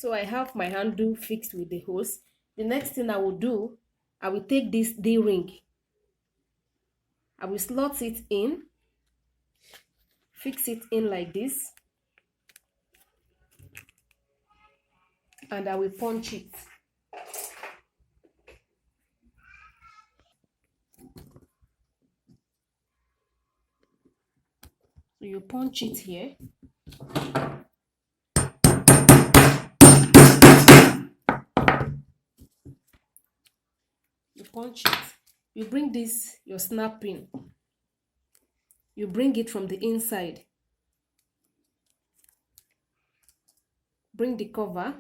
So I have my handle fixed with the hose. The next thing I will do, I will take this D-ring. I will slot it in, fix it in like this, and I will punch it. So you punch it here. You punch it. You bring this, your snap pin. You bring it from the inside. Bring the cover.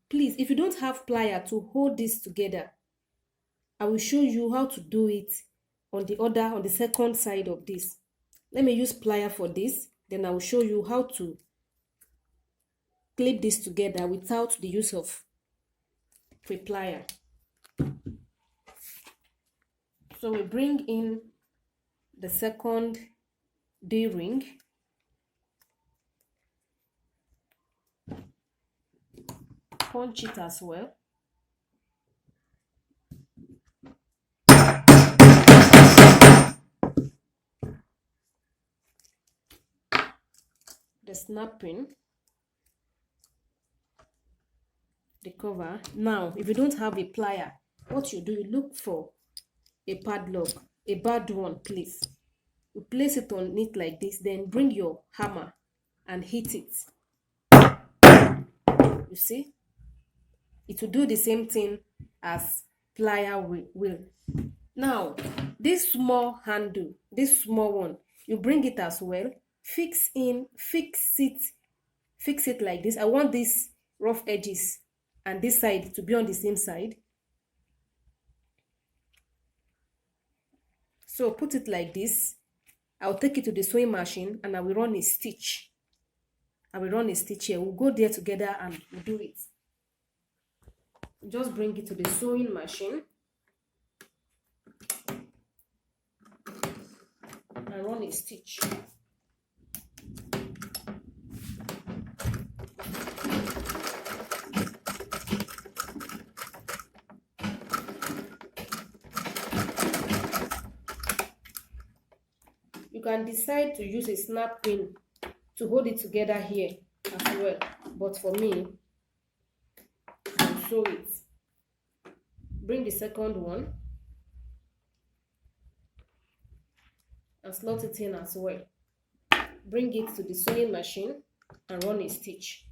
Please, if you don't have plier to hold this together, I will show you how to do it on the second side of this. Let me use plier for this, then I will show you how to clip this together without the use of a plier. So we bring in the second D-ring. Punch it as well. The snap pin, the cover. Now, if you don't have a plier, what you do, you look for a padlock, a bad one, please. You place it on it like this, then bring your hammer and hit it. You see? It will do the same thing as plier will. Now, this small handle, this small one, you bring it as well, fix it like this. I want these rough edges and this side to be on the same side. So put it like this. I'll take it to the sewing machine and I will run a stitch. I will run a stitch here. We'll go there together and we'll do it. Just bring it to the sewing machine and run a stitch. You can decide to use a snap pin to hold it together here as well, but for me, I'll sew it. Bring the second one and slot it in as well. Bring it to the sewing machine and run a stitch.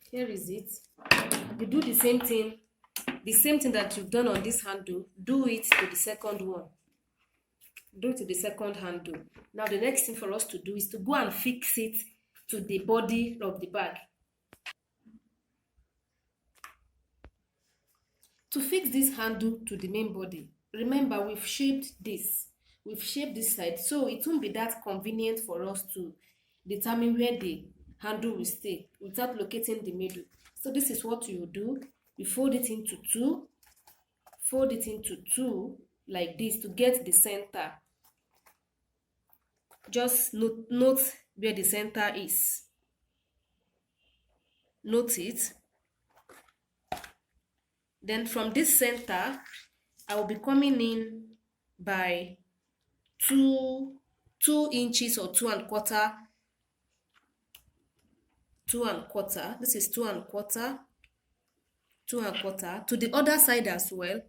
Here is it. You do the same thing that you've done on this handle, do it to the second one. Do it to the second handle. Now the next thing for us to do is to go and fix it to the body of the bag. To fix this handle to the main body, remember we've shaped this side, so it won't be that convenient for us to determine where the handle will stay without locating the middle. So this is what you do. You fold it into two like this to get the center. Just note where the center is. Note it. Then from this center, I will be coming in by 2 inches or 2¼ 2¼ This is 2¼ 2¼ To the other side as well,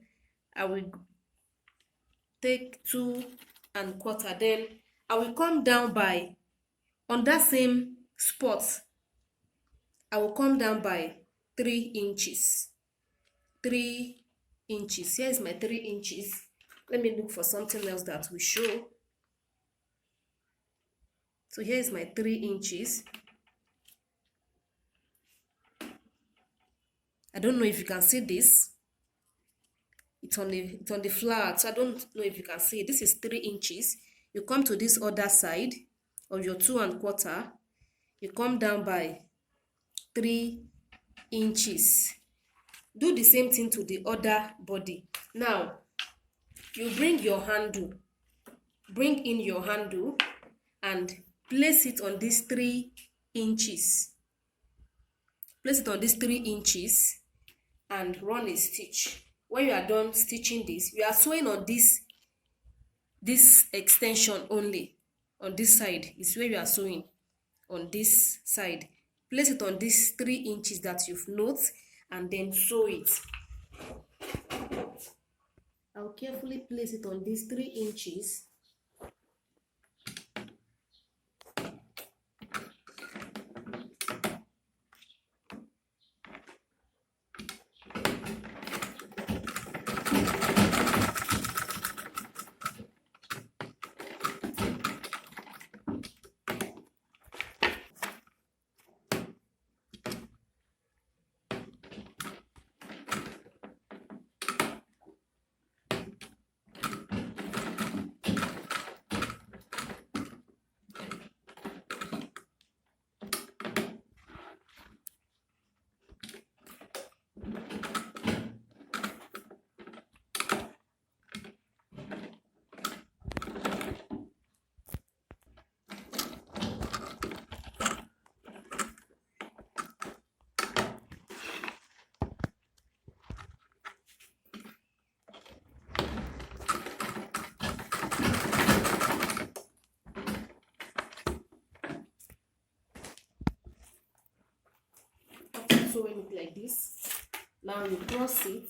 I will take 2¼ Then I will come down by, on that same spot, I will come down by 3 inches. 3 inches. Here is my 3 inches. Let me look for something else that will show. So here is my 3 inches. I don't know if you can see this. It's on the flower, so I don't know if you can see it. This is 3 inches. You come to this other side of your 2¼ you come down by 3 inches. Do the same thing to the other body. Now you bring in your handle and place it on these 3 inches. Place it on these 3 inches and run a stitch. When you are done stitching this, you are sewing on this extension only. On this side is where you are sewing. On this side, place it on these 3 inches that you've noted and then sew it. I'll carefully place it on these 3 inches. Sewing it like this. Now you cross it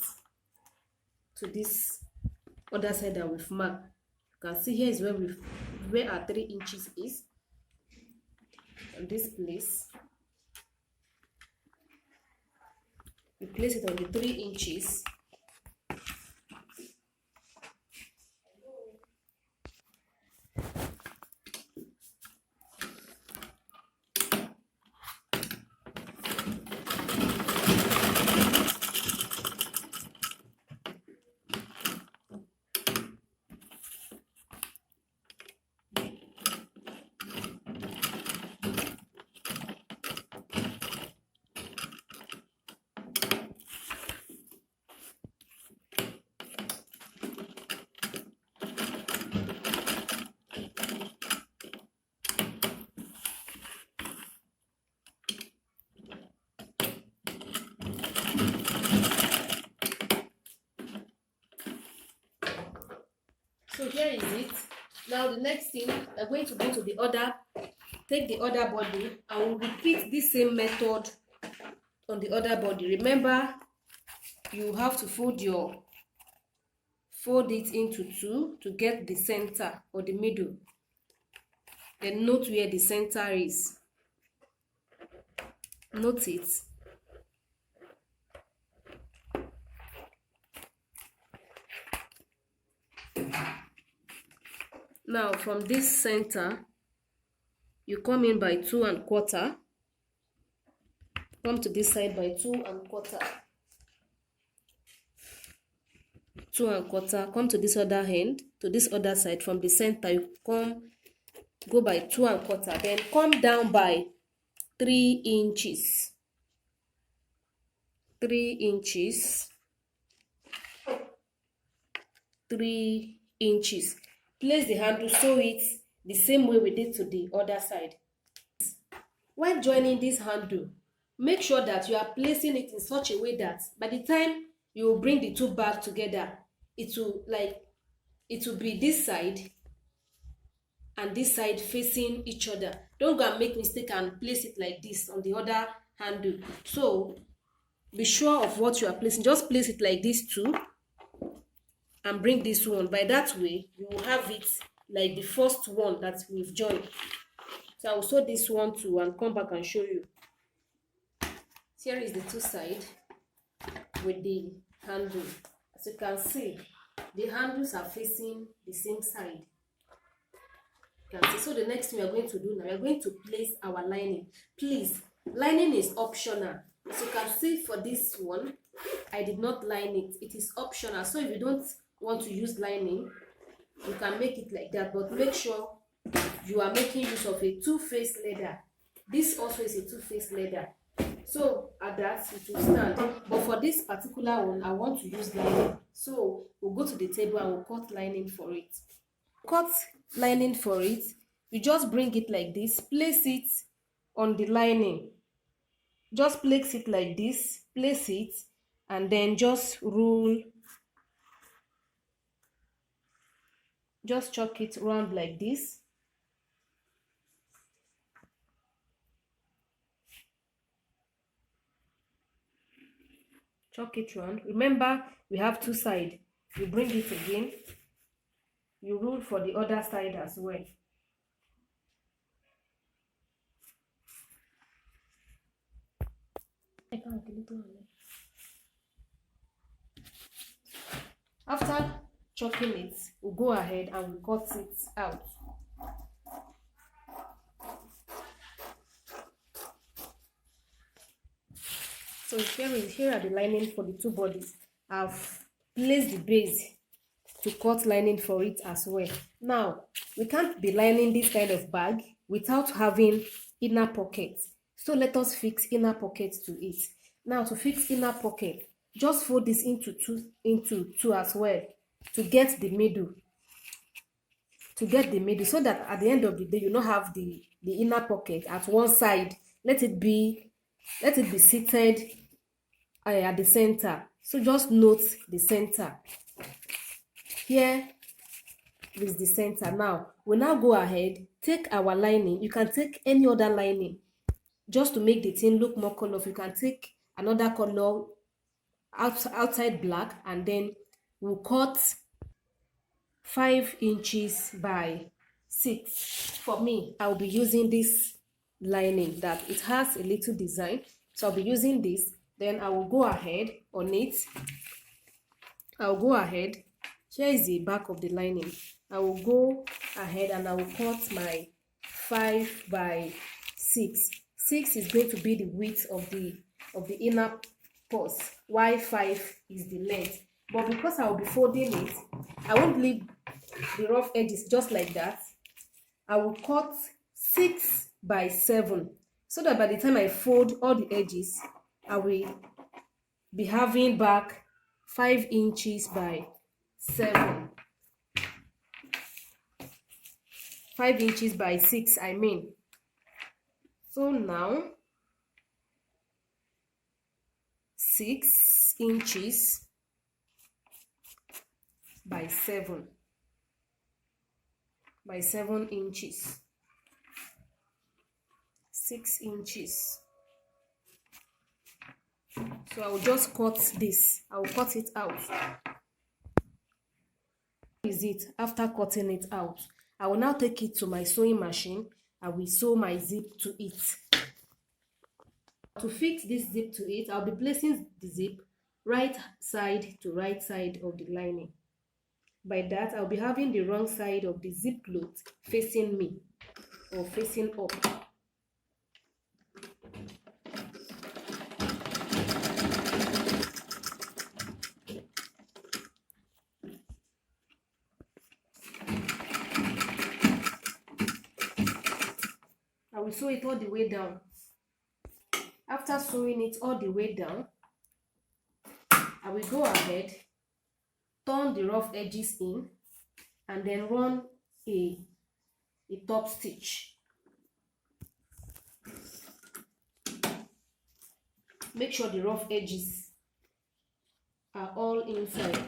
to this other side that we've marked. You can see here is where our 3 inches is. On this place, you place it on the 3 inches. So here is it. Now the next thing, we're going to go to take the other body and we'll repeat this same method on the other body. Remember, you have to fold it into 2 to get the center or the middle. Then note where the center is. Note it. Now from this center, you come in by 2¼ come to this side by 2¼ 2¼ come to this other end, to this other side. From the center you go by 2¼ then come down by 3 inches 3 inches 3 inches. Place the handle, sew it the same way we did to the other side. While joining this handle, make sure that you are placing it in such a way that by the time you will bring the 2 back together, it will be this side and this side facing each other. Don't go and make mistake and place it like this on the other handle. So be sure of what you are placing. Just place it like this too and bring this one. By that way, you will have it like the first one that we've joined. So I will sew this one too and come back and show you. Here is the 2 sides with the handle. As you can see, the handles are facing the same side. You can see. So the next thing we are going to do now, we are going to place our lining. Please, lining is optional. As you can see for this one, I did not line it. It is optional. So if you don't want to use lining, you can make it like that, but make sure you are making use of a two-faced leather. This also is a two-faced leather, so at that it will stand. But for this particular one, I want to use lining, so we'll go to the table and we'll cut lining for it. Cut lining for it, you just bring it like this, place it on the lining, just place it like this, place it, and then just rule, just chuck it round like this. Chuck it round. Remember, we have two sides. You bring it again, you rule for the other side as well. After chucking it, we'll go ahead and we'll cut it out. So here are the lining for the two bodies. I've placed the base to cut lining for it as well. Now, we can't be lining this kind of bag without having inner pockets. So let us fix inner pockets to it. Now, to fix inner pocket, just fold this into two as well to get the middle. So that at the end of the day, you don't have the inner pocket at one side. Let it be seated at the center. So just note the center. Here is the center. Now we'll now go ahead, take our lining. You can take any other lining just to make the thing look more colorful. You can take another color outside black, and then we'll cut 5 inches by 6. For me, I'll be using this lining that it has a little design, so I'll be using this. Then I will go ahead on it. Here is the back of the lining. I will go ahead and I will cut my 5 by 6. 6 is going to be the width of the inner purse, while 5 is the length. But because I will be folding it, I won't leave the rough edges just like that. I will cut 6 by 7, so that by the time I fold all the edges, I will be having back 5 inches by 7. 5 inches by 6, I mean. So now 6 inches by 7 inches. 6 inches. So I will just cut this. I will cut it out. Is it after cutting it out? I will now take it to my sewing machine. I will sew my zip to it. To fix this zip to it, I'll be placing the zip right side to right side of the lining. By that, I'll be having the wrong side of the zip cloth facing me or facing up. I will sew it all the way down. After sewing it all the way down, I will go ahead, turn the rough edges in, and then run a top stitch. Make sure the rough edges are all inside.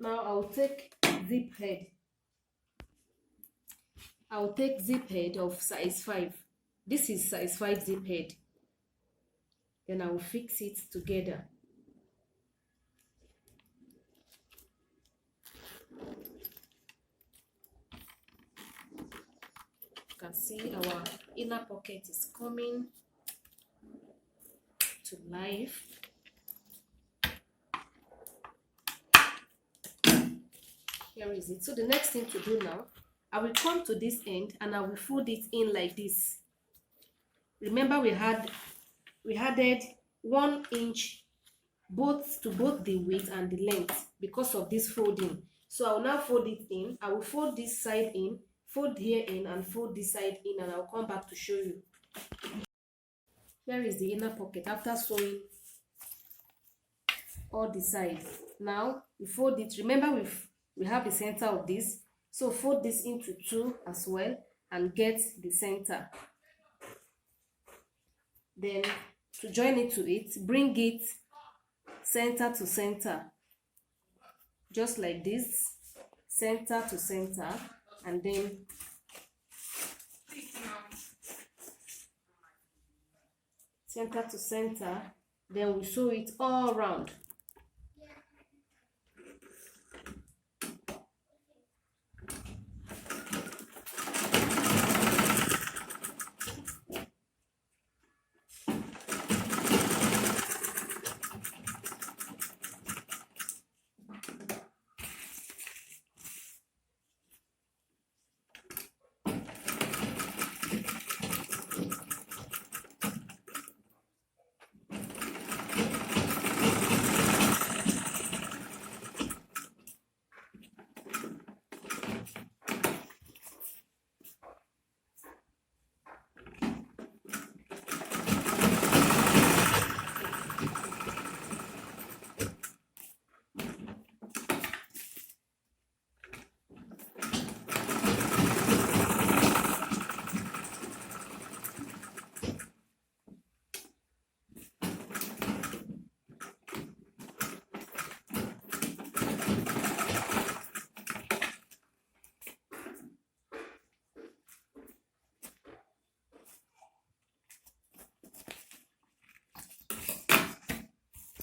Now I'll take zip head. I'll take zip head of size 5. This is size 5 zip head. Then I will fix it together. You can see our inner pocket is coming to life. Here is it. So the next thing to do now, I will come to this end and I will fold it in like this. Remember we added 1 inch to both the width and the length because of this folding. So I will now fold it in. I will fold this side in, fold here in, and fold this side in, and I'll come back to show you. Here is the inner pocket after sewing all the sides. Now we fold it. Remember we have the center of this, so fold this into 2 as well and get the center. Then to join it to it, bring it center to center, just like this, center to center, and then center to center. Then we sew it all around.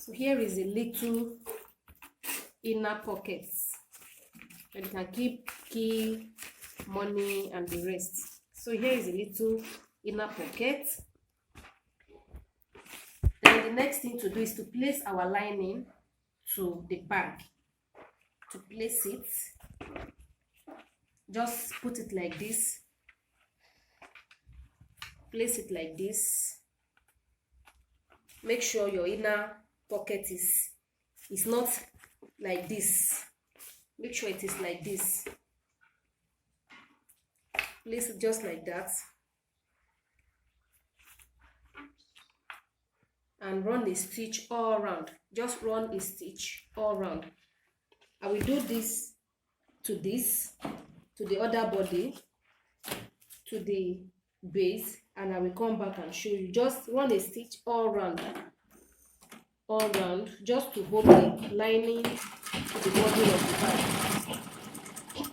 So here is a little inner pocket, and you can keep key, money, and the rest. So here is a little inner pocket. Then the next thing to do is to place our lining to the bag. To place it, just put it like this. Place it like this. Make sure your inner pocket is not like this. Make sure it is like this. Place it just like that, and run a stitch all around. Just run a stitch all around. I will do this, to the other body, to the base, and I will come back and show you. Just run a stitch all around, just to hold the lining to the body of the bag,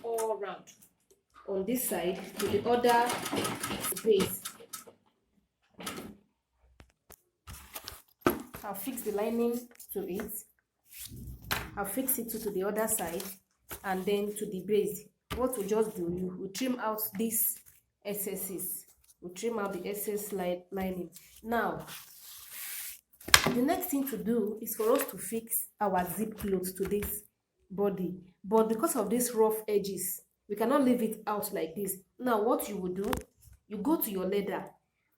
all around. On this side to the other base. I'll fix the lining to it. I'll fix it to the other side, and then to the base. What we just do, we trim out these excesses. We trim out the excess lining. Now, the next thing to do is for us to fix our zip clothes to this body. But because of these rough edges, we cannot leave it out like this. Now, what you will do, you go to your leather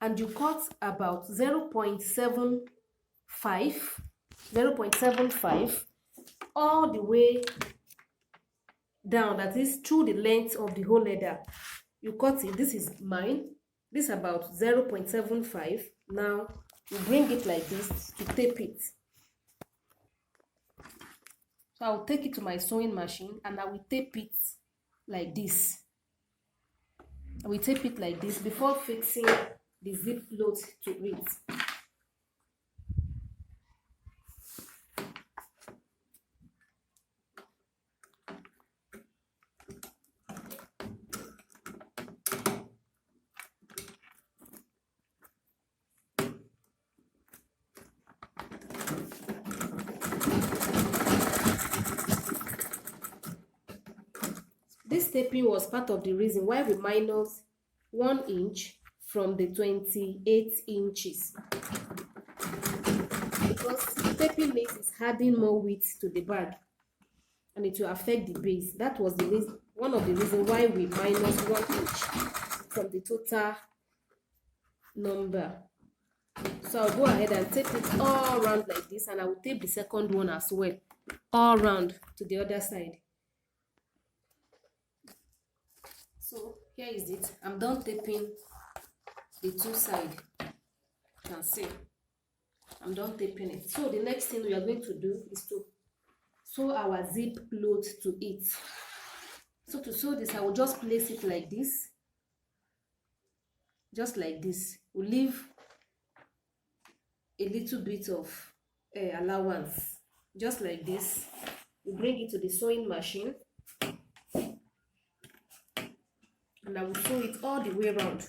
and you cut about 0.75 all the way down, that is through the length of the whole leather. You cut it. This is mine. This is about 0.75. Now you bring it like this to tape it. So I will take it to my sewing machine and I will tape it like this. I will tape it like this before fixing the zip cloth to it. This taping was part of the reason why we minus 1 inch from the 28 inches. Because taping means it's adding more width to the bag. and it will affect the base. That was the reason, one of the reasons why we minus 1 inch from the total number. So I'll go ahead and tape it all around like this, and I will tape the second one as well, all around to the other side. So here is it. I'm done taping the two sides. You can see I'm done taping it. So the next thing we are going to do is to sew our zip cloth to it. So to sew this, I will just place it like this, just like this. We'll leave a little bit of allowance, just like this. We bring it to the sewing machine, and I will sew it all the way around.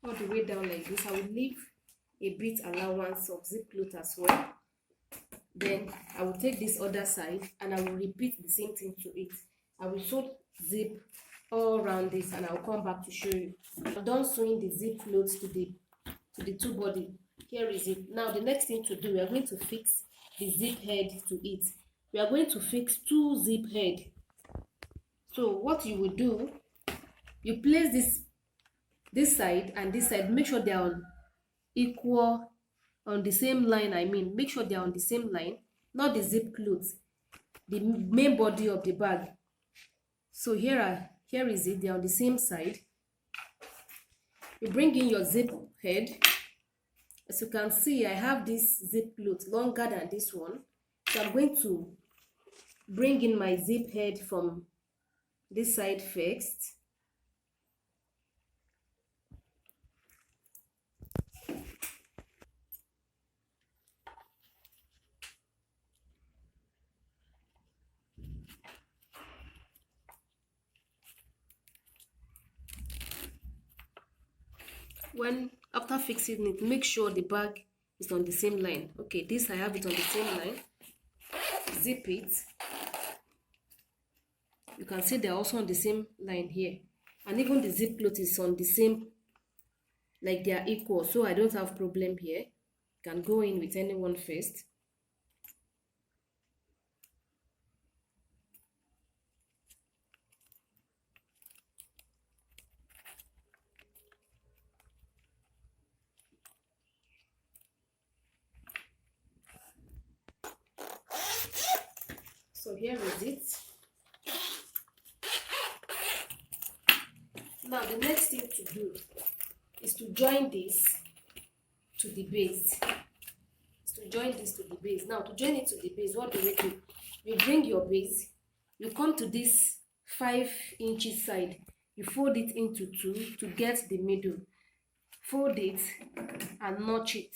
All the way down like this. I will leave a bit allowance of zip cloth as well. Then I will take this other side and I will repeat the same thing to it. I will sew zip all around this, and I will come back to show you. I'm done sewing the zip cloth to the two body. Here is it. Now the next thing to do, we are going to fix the zip head to it. We are going to fix 2 zip head. So what you will do, you place this side and this side, make sure they are on equal, on the same line. I mean, make sure they are on the same line, not the zip clothes, the main body of the bag. So here is it. They are on the same side. You bring in your zip head. As you can see, I have this zip cloth longer than this one, so I'm going to bring in my zip head from this side first. After fixing it, make sure the bag is on the same line. Okay, this I have it on the same line. Zip it. You can see they're also on the same line here, and even the zip cloth is on the same, like they are equal, so I don't have problem here. You can go in with anyone first. So here is it. Now the next thing to do is to join this to the base. Now to join it to the base, what do? You bring your base, you come to this 5 inches side, you fold it into 2 to get the middle. Fold it and notch it.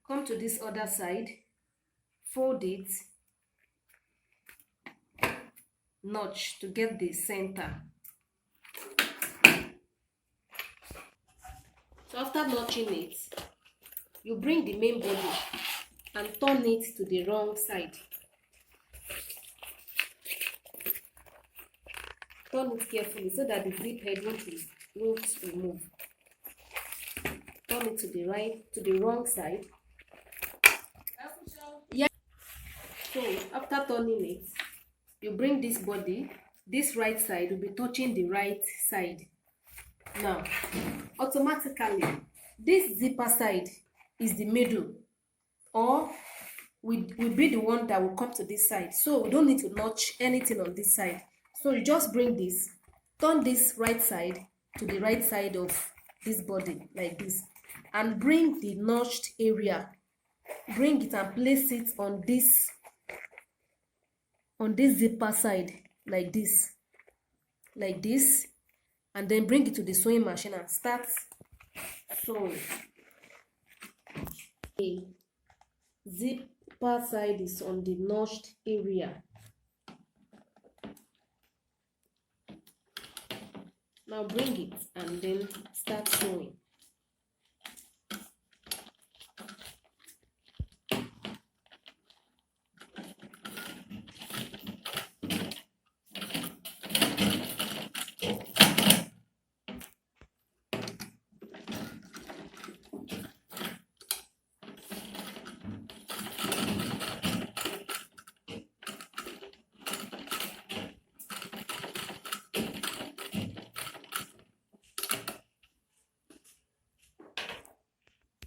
Come to this other side, fold it, notch to get the center. So after notching it, you bring the main body and turn it to the wrong side. Turn it carefully so that the zip head won't remove. Turn it to the wrong side. Yeah. So after turning it, you bring this body. This right side will be touching the right side. Now, automatically, this zipper side is the middle, or will be the one that will come to this side. So we don't need to notch anything on this side. So you just bring this, turn this right side to the right side of this body like this, and bring the notched area, bring it and place it on this zipper side like this, and then bring it to the sewing machine and start sewing. The zipper side is on the notched area. Now bring it and then start sewing.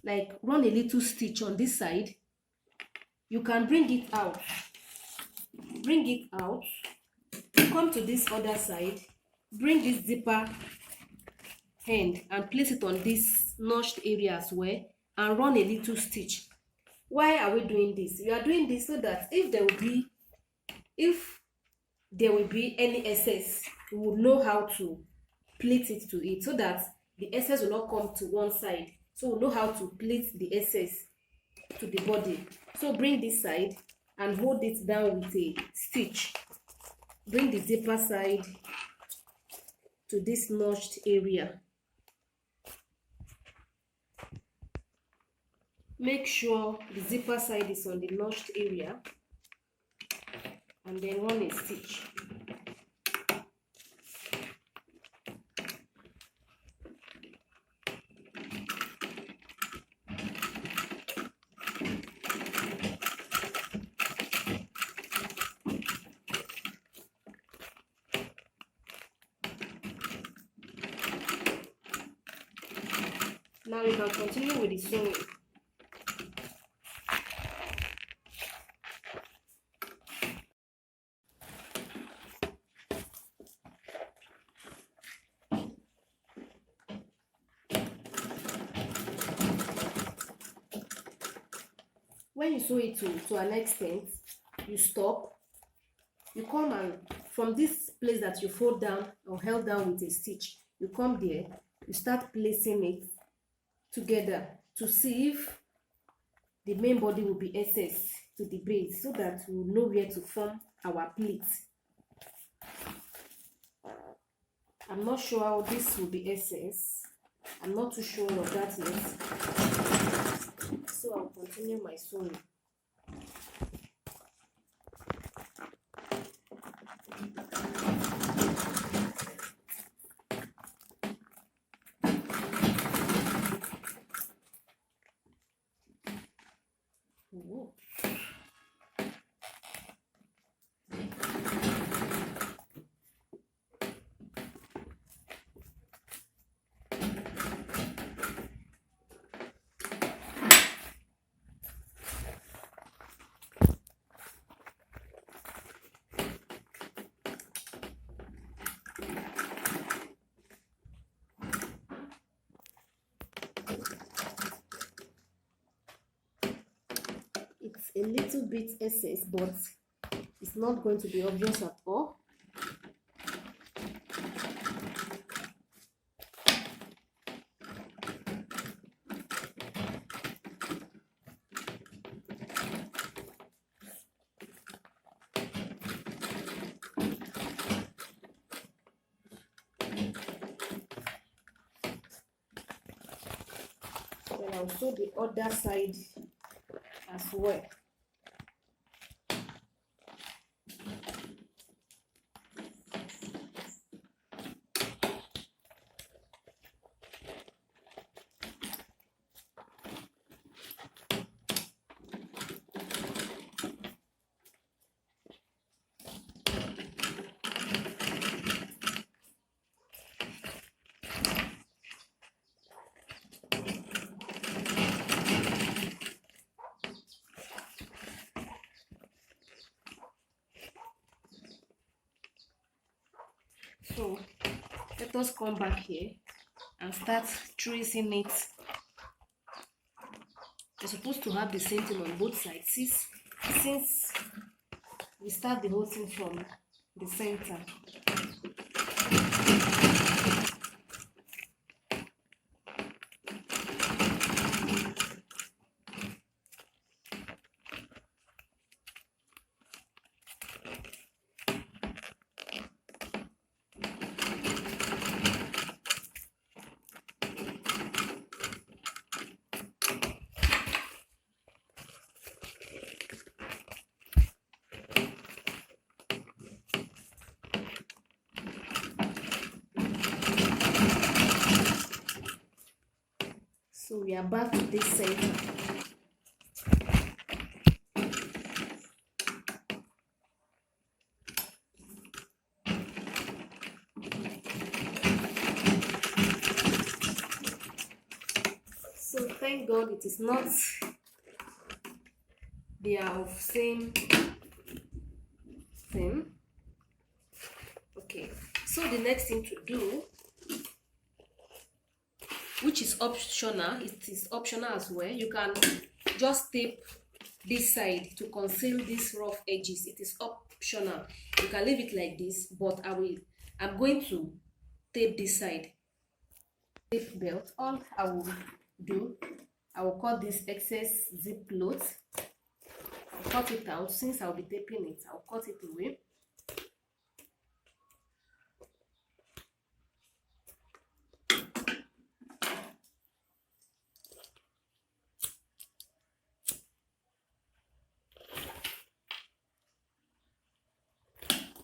Like run a little stitch on this side. You can bring it out, come to this other side, bring this zipper end and place it on this notched area as well, and run a little stitch. Why are we doing this? We are doing this so that if there will be any excess, we will know how to pleat it to it, so that the excess will not come to one side. So we'll know how to pleat the excess to the body. So bring this side and hold it down with a stitch. Bring the zipper side to this notched area. Make sure the zipper side is on the notched area, and then run a stitch. Now you can continue with the sewing. When you sew it to an extent, you stop. You come and from this place that you fold down or held down with a stitch, you come there, you start placing it together to see if the main body will be excess to the base, so that we will know where to form our pleat. I'm not sure how this will be excess. I'm not too sure of that yet. So I'll continue my sewing. Ooh. It's a little bit excess, but it's not going to be obvious at all. Then I'll sew the other side as well. So let us come back here and start tracing it. You're supposed to have the same thing on both sides since we start the whole thing from the center. So we are back to this center. So thank God it is not, they are of same thing. Okay, so the next thing to do, which is optional, it is optional as well, you can just tape this side to conceal these rough edges. It is optional. You can leave it like this, but I'm going to tape this side. Tape belt. All I will do, I will cut this excess zip cloth. Cut it out. Since I'll be taping it, I'll cut it away.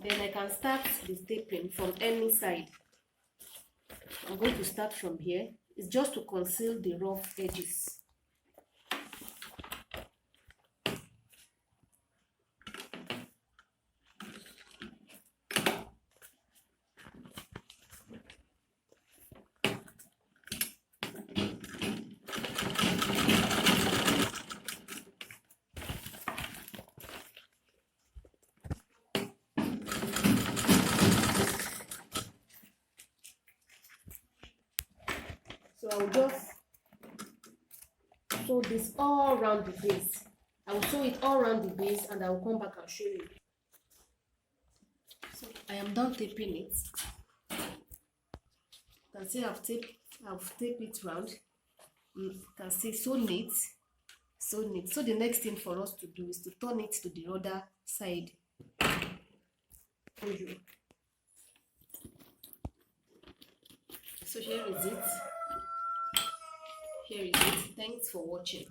Then I can start the taping from any side. I'm going to start from here. It's just to conceal the rough edges. So I will just sew this all around the base. I will sew it all around the base and I will come back and show you. So I am done taping it. You can see I've taped it round. You can see so neat. So neat. So the next thing for us to do is to turn it to the other side. So here is it. Here is it. Thanks for watching.